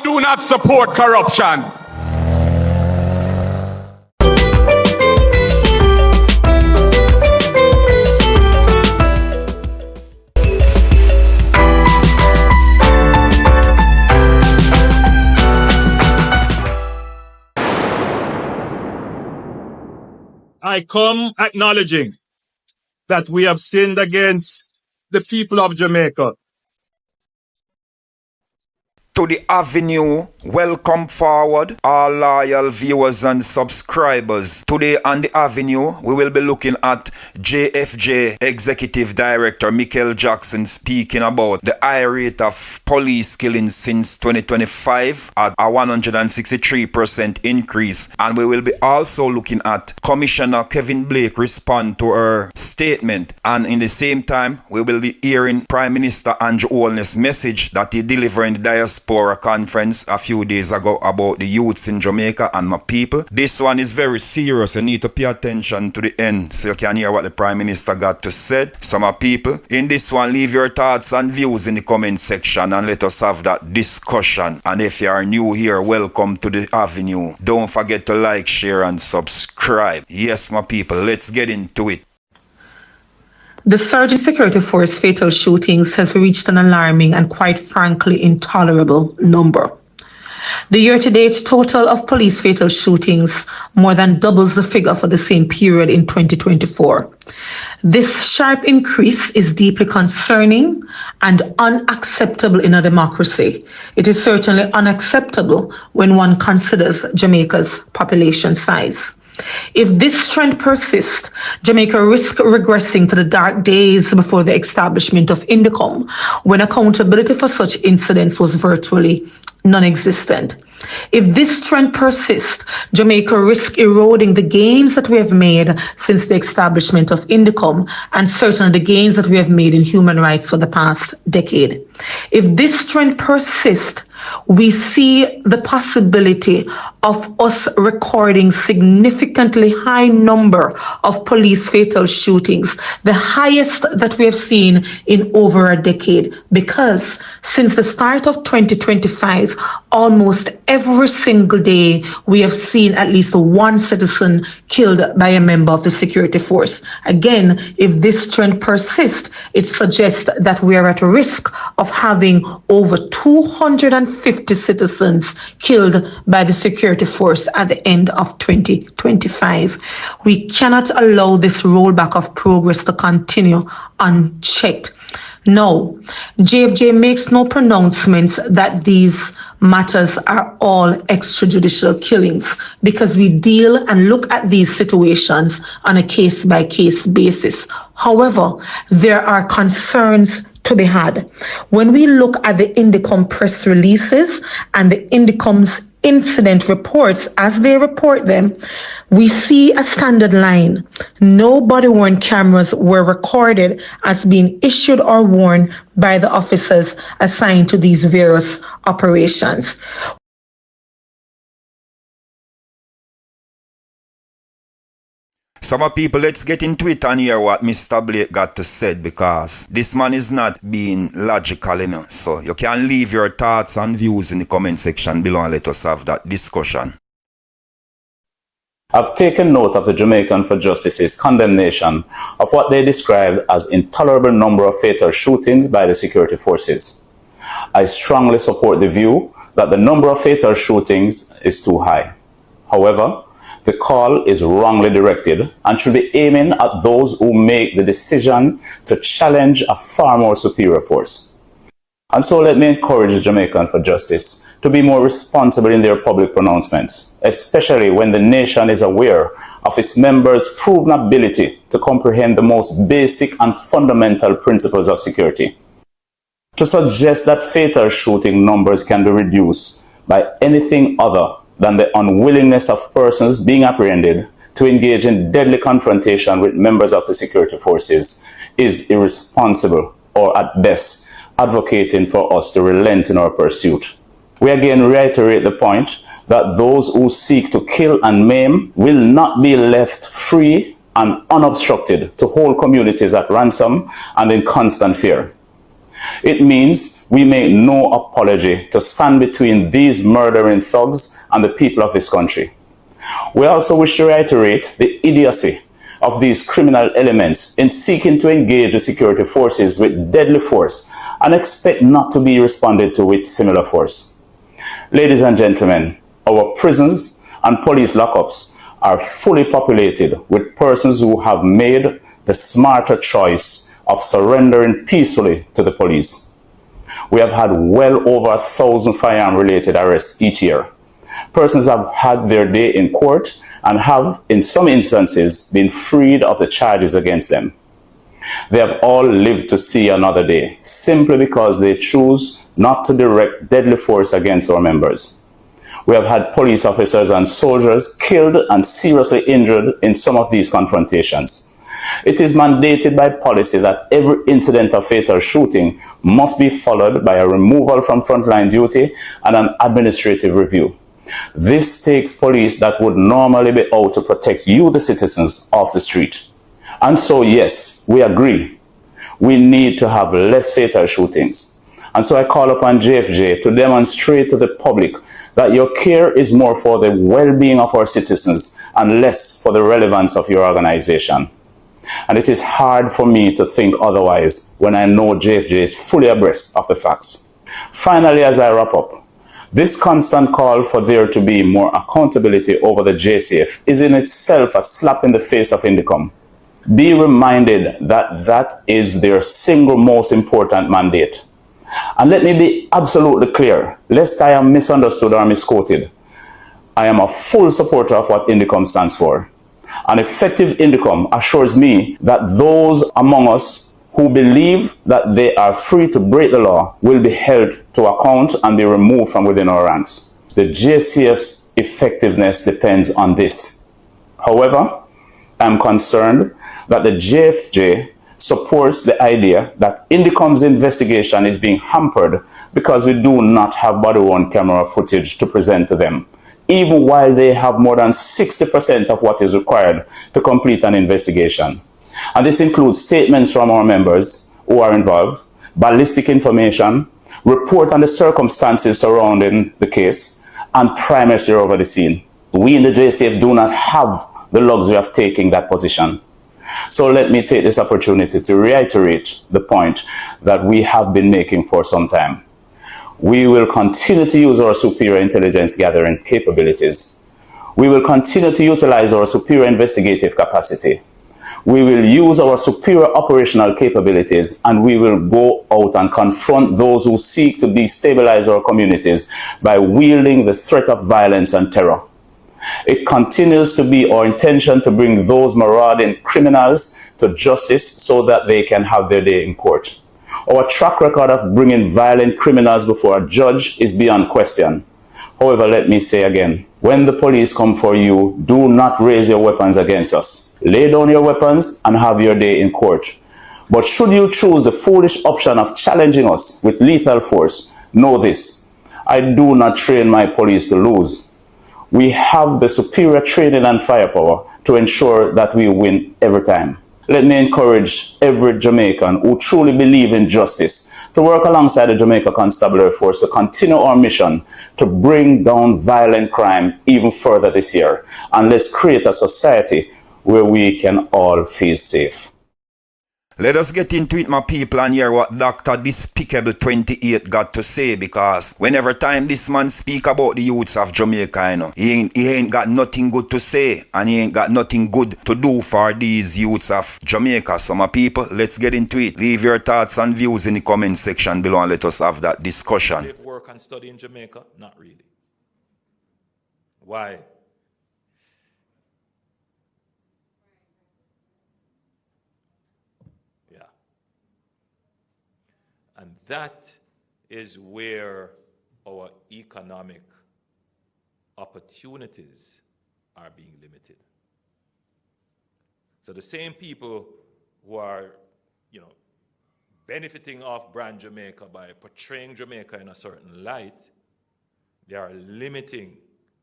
I do not support corruption. I come acknowledging that we have sinned against the people of Jamaica. To the Avenue, welcome forward, all loyal viewers and subscribers. Today on the Avenue, we will be looking at JFJ Executive Director Mickel Jackson speaking about the high rate of police killings since 2025 at a 163% increase. And we will be also looking at Commissioner Kevin Blake respond to her statement. And in the same time, we will be hearing Prime Minister Andrewholness' message that he delivered in the Diaspora conference a few days ago about the youths in Jamaica and my people. This one is very serious. You need to pay attention to the end so you can hear what the Prime Minister got to say. So my people, in this one, leave your thoughts and views in the comment section and let us have that discussion. And if you are new here, welcome to the Avenue. Don't forget to like, share and subscribe. Yes, my people, let's get into it. The surge in security force fatal shootings has reached an alarming and quite frankly intolerable number. The year-to-date total of police fatal shootings more than doubles the figure for the same period in 2024. This sharp increase is deeply concerning and unacceptable in a democracy. It is certainly unacceptable when one considers Jamaica's population size. If this trend persists, Jamaica risks regressing to the dark days before the establishment of INDICOM, when accountability for such incidents was virtually non-existent. If this trend persists, Jamaica risks eroding the gains that we have made since the establishment of INDICOM, and certainly the gains that we have made in human rights for the past decade. If this trend persists, we see the possibility of us recording significantly high number of police fatal shootings, the highest that we have seen in over a decade, because since the start of 2025, almost every single day we have seen at least one citizen killed by a member of the security force. Again, if this trend persists, it suggests that we are at risk of having over 250 citizens killed by the security force at the end of 2025. We cannot allow this rollback of progress to continue unchecked. No, JFJ makes no pronouncements that these matters are all extrajudicial killings, because we deal and look at these situations on a case-by-case basis. However, there are concerns to be had. When we look at the INDICOM press releases and the INDICOM's incident reports as they report them, we see a standard line. No body-worn cameras were recorded as being issued or worn by the officers assigned to these various operations. Some people, let's get into it and hear what Mr. Blake got to say, because this man is not being logical enough. So you can leave your thoughts and views in the comment section below and let us have that discussion. I've taken note of the Jamaican for Justice's condemnation of what they described as intolerable number of fatal shootings by the security forces. I strongly support the view that the number of fatal shootings is too high. However, the call is wrongly directed and should be aiming at those who make the decision to challenge a far more superior force. And so let me encourage the Jamaican for Justice to be more responsible in their public pronouncements, especially when the nation is aware of its members' proven ability to comprehend the most basic and fundamental principles of security. To suggest that fatal shooting numbers can be reduced by anything other than the unwillingness of persons being apprehended to engage in deadly confrontation with members of the security forces is irresponsible, or at best, advocating for us to relent in our pursuit. We again reiterate the point that those who seek to kill and maim will not be left free and unobstructed to hold communities at ransom and in constant fear. It means we make no apology to stand between these murdering thugs and the people of this country. We also wish to reiterate the idiocy of these criminal elements in seeking to engage the security forces with deadly force and expect not to be responded to with similar force. Ladies and gentlemen, our prisons and police lockups are fully populated with persons who have made the smarter choice of surrendering peacefully to the police. We have had well over 1,000 firearm-related arrests each year. Persons have had their day in court and have, in some instances, been freed of the charges against them. They have all lived to see another day, simply because they choose not to direct deadly force against our members. We have had police officers and soldiers killed and seriously injured in some of these confrontations. It is mandated by policy that every incident of fatal shooting must be followed by a removal from frontline duty and an administrative review. This takes police that would normally be out to protect you, the citizens, off the street. And so, yes, we agree. We need to have less fatal shootings. And so I call upon JFJ to demonstrate to the public that your care is more for the well-being of our citizens and less for the relevance of your organization. And it is hard for me to think otherwise when I know JFJ is fully abreast of the facts. Finally, as I wrap up, this constant call for there to be more accountability over the JCF is in itself a slap in the face of INDICOM. Be reminded that that is their single most important mandate. And let me be absolutely clear, lest I am misunderstood or misquoted. I am a full supporter of what INDICOM stands for. An effective INDICOM assures me that those among us who believe that they are free to break the law will be held to account and be removed from within our ranks. The JCF's effectiveness depends on this. However, I am concerned that the JFJ supports the idea that INDICOM's investigation is being hampered because we do not have body-worn camera footage to present to them, even while they have more than 60% of what is required to complete an investigation. And this includes statements from our members who are involved, ballistic information, report on the circumstances surrounding the case, and primacy over the scene. We in the JCF do not have the luxury of taking that position. So let me take this opportunity to reiterate the point that we have been making for some time. We will continue to use our superior intelligence gathering capabilities. We will continue to utilize our superior investigative capacity. We will use our superior operational capabilities, and we will go out and confront those who seek to destabilize our communities by wielding the threat of violence and terror. It continues to be our intention to bring those marauding criminals to justice so that they can have their day in court. Our track record of bringing violent criminals before a judge is beyond question. However, let me say again, when the police come for you, do not raise your weapons against us. Lay down your weapons and have your day in court. But should you choose the foolish option of challenging us with lethal force, know this: I do not train my police to lose. We have the superior training and firepower to ensure that we win every time. Let me encourage every Jamaican who truly believes in justice to work alongside the Jamaica Constabulary Force to continue our mission to bring down violent crime even further this year. And let's create a society where we can all feel safe. Let us get into it, my people, and hear what Dr. Despicable 28 got to say, because whenever time this man speak about the youths of Jamaica, you know, he ain't got nothing good to say, and he ain't got nothing good to do for these youths of Jamaica. So my people, let's get into it. Leave your thoughts and views in the comment section below and let us have that discussion. Work and study in Jamaica? Not really. Why? And that is where our economic opportunities are being limited. So the same people who are, benefiting off brand Jamaica by portraying Jamaica in a certain light, they are limiting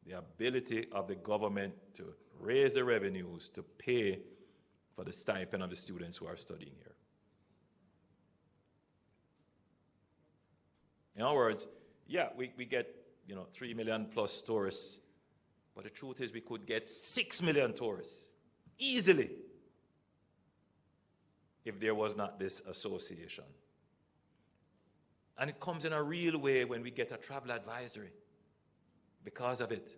the ability of the government to raise the revenues to pay for the stipend of the students who are studying here. In other words, yeah, we get, 3 million plus tourists, but the truth is we could get 6 million tourists easily if there was not this association. And it comes in a real way when we get a travel advisory because of it.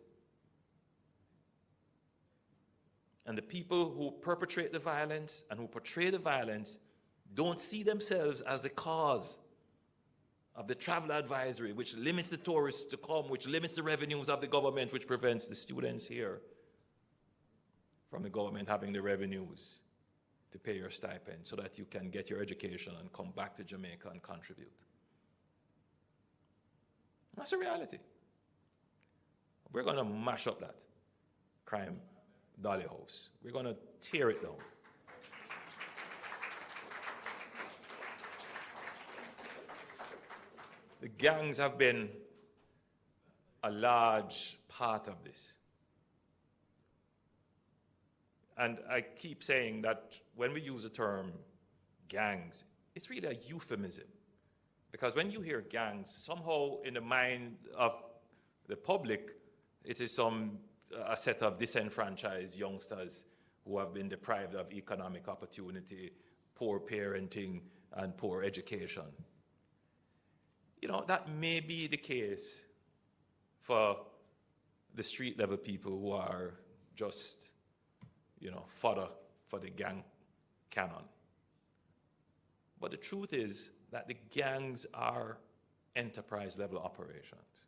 And the people who perpetrate the violence and who portray the violence don't see themselves as the cause of the travel advisory, which limits the tourists to come, which limits the revenues of the government, which prevents the students here from the government having the revenues to pay your stipend so that you can get your education and come back to Jamaica and contribute. That's a reality. We're going to mash up that crime dolly house. We're going to tear it down. The gangs have been a large part of this. And I keep saying that when we use the term gangs, it's really a euphemism. Because when you hear gangs, somehow in the mind of the public, it is a set of disenfranchised youngsters who have been deprived of economic opportunity, poor parenting, and poor education. That may be the case for the street level people who are just, fodder for the gang canon. But the truth is that the gangs are enterprise level operations.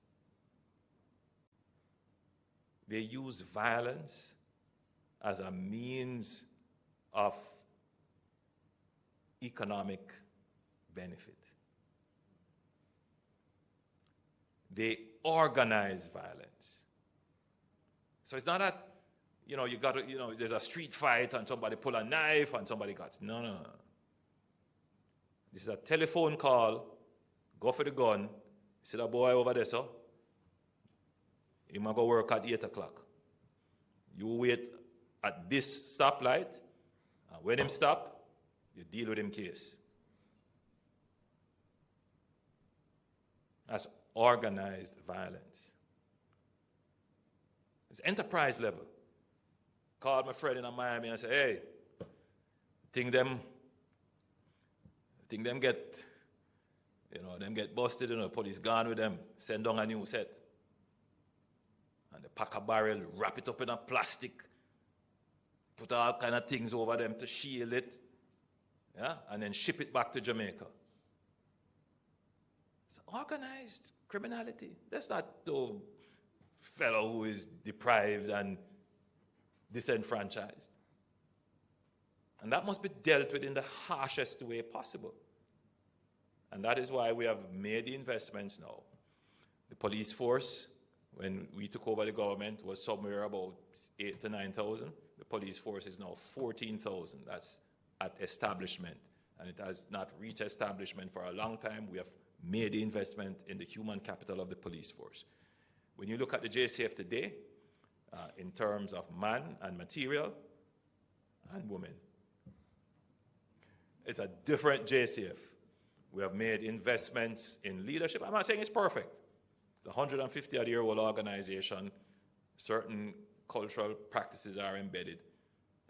They use violence as a means of economic benefit. They organize violence. So it's not that, there's a street fight and somebody pull a knife and somebody got, no. This is a telephone call, go for the gun, see that boy over there, so? He might go work at 8 o'clock. You wait at this stoplight, and when him stop, you deal with him case. That's organized violence. It's enterprise level. Called my friend in Miami and I said, hey, think them get, them get busted, police gone with them, send down a new set. And they pack a barrel, wrap it up in a plastic, put all kind of things over them to shield it, and then ship it back to Jamaica. It's organized criminality. That's not the fellow who is deprived and disenfranchised. And that must be dealt with in the harshest way possible. And that is why we have made the investments now. The police force, when we took over the government, was somewhere about 8,000 to 9,000. The police force is now 14,000. That's at establishment. And it has not reached establishment for a long time. We have made the investment in the human capital of the police force. When you look at the JCF today, in terms of man and material and women, it's a different JCF. We have made investments in leadership. I'm not saying it's perfect. It's a 150-year-old organization. Certain cultural practices are embedded,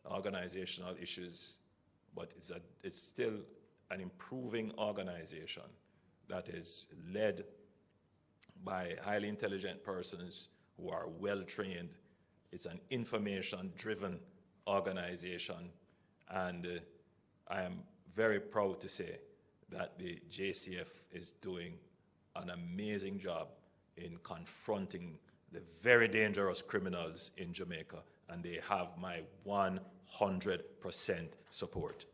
organizational issues, but it's still an improving organization that is led by highly intelligent persons who are well-trained. It's an information-driven organization, and I am very proud to say that the JCF is doing an amazing job in confronting the very dangerous criminals in Jamaica, and they have my 100% support.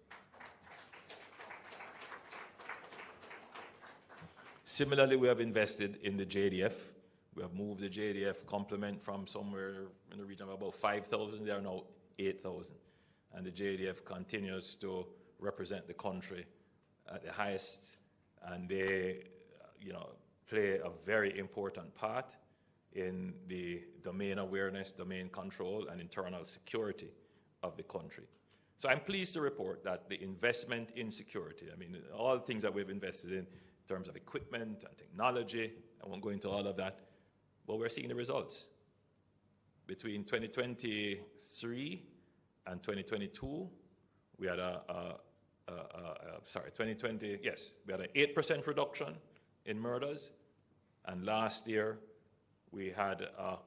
Similarly, we have invested in the JDF. We have moved the JDF complement from somewhere in the region of about 5,000. They are now 8,000. And the JDF continues to represent the country at the highest, and they, play a very important part in the domain awareness, domain control, and internal security of the country. So I'm pleased to report that the investment in security, all the things that we've invested in, terms of equipment and technology. I won't go into all of that, but we're seeing the results. Between 2023 and 2022, we had we had an 8% reduction in murders, and last year we had a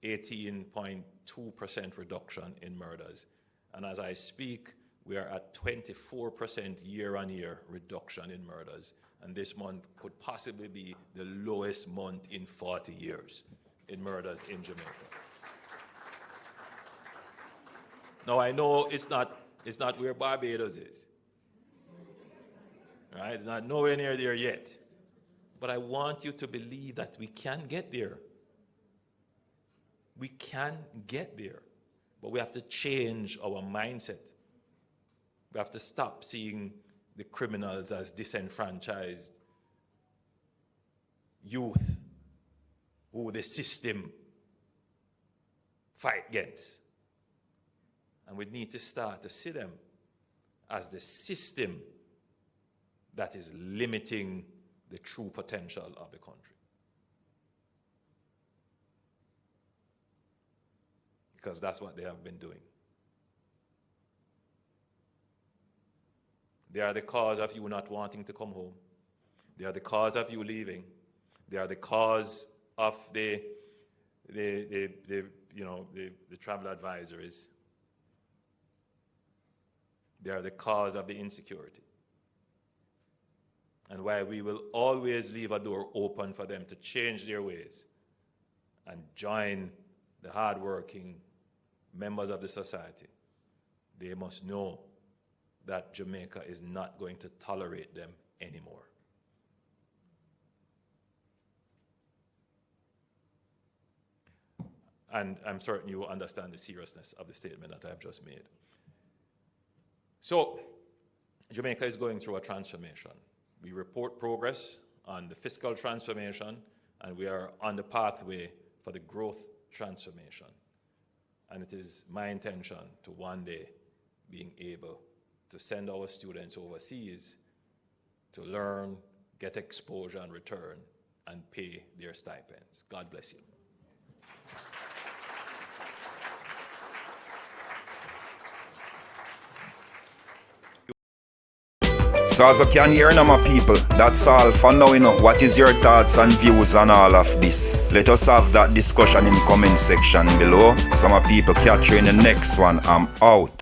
18.2% reduction in murders. And as I speak, we are at 24% year-on-year reduction in murders. And this month could possibly be the lowest month in 40 years in murders in Jamaica. Now I know it's not where Barbados is. Right? It's not nowhere near there yet. But I want you to believe that we can get there. We can get there. But we have to change our mindset. We have to stop seeing the criminals as disenfranchised youth who the system fight against. And we need to start to see them as the system that is limiting the true potential of the country. Because that's what they have been doing. They are the cause of you not wanting to come home. They are the cause of you leaving. They are the cause of the travel advisories. They are the cause of the insecurity. And while we will always leave a door open for them to change their ways and join the hardworking members of the society, they must know that Jamaica is not going to tolerate them anymore. And I'm certain you will understand the seriousness of the statement that I have just made. So, Jamaica is going through a transformation. We report progress on the fiscal transformation, and we are on the pathway for the growth transformation. And it is my intention to one day being able to send our students overseas to learn, get exposure and return, and pay their stipends. God bless you. So as you can hear now, my people, that's all for now. What is your thoughts and views on all of this? Let us have that discussion in the comment section below. Some people catch you in the next one. I'm out.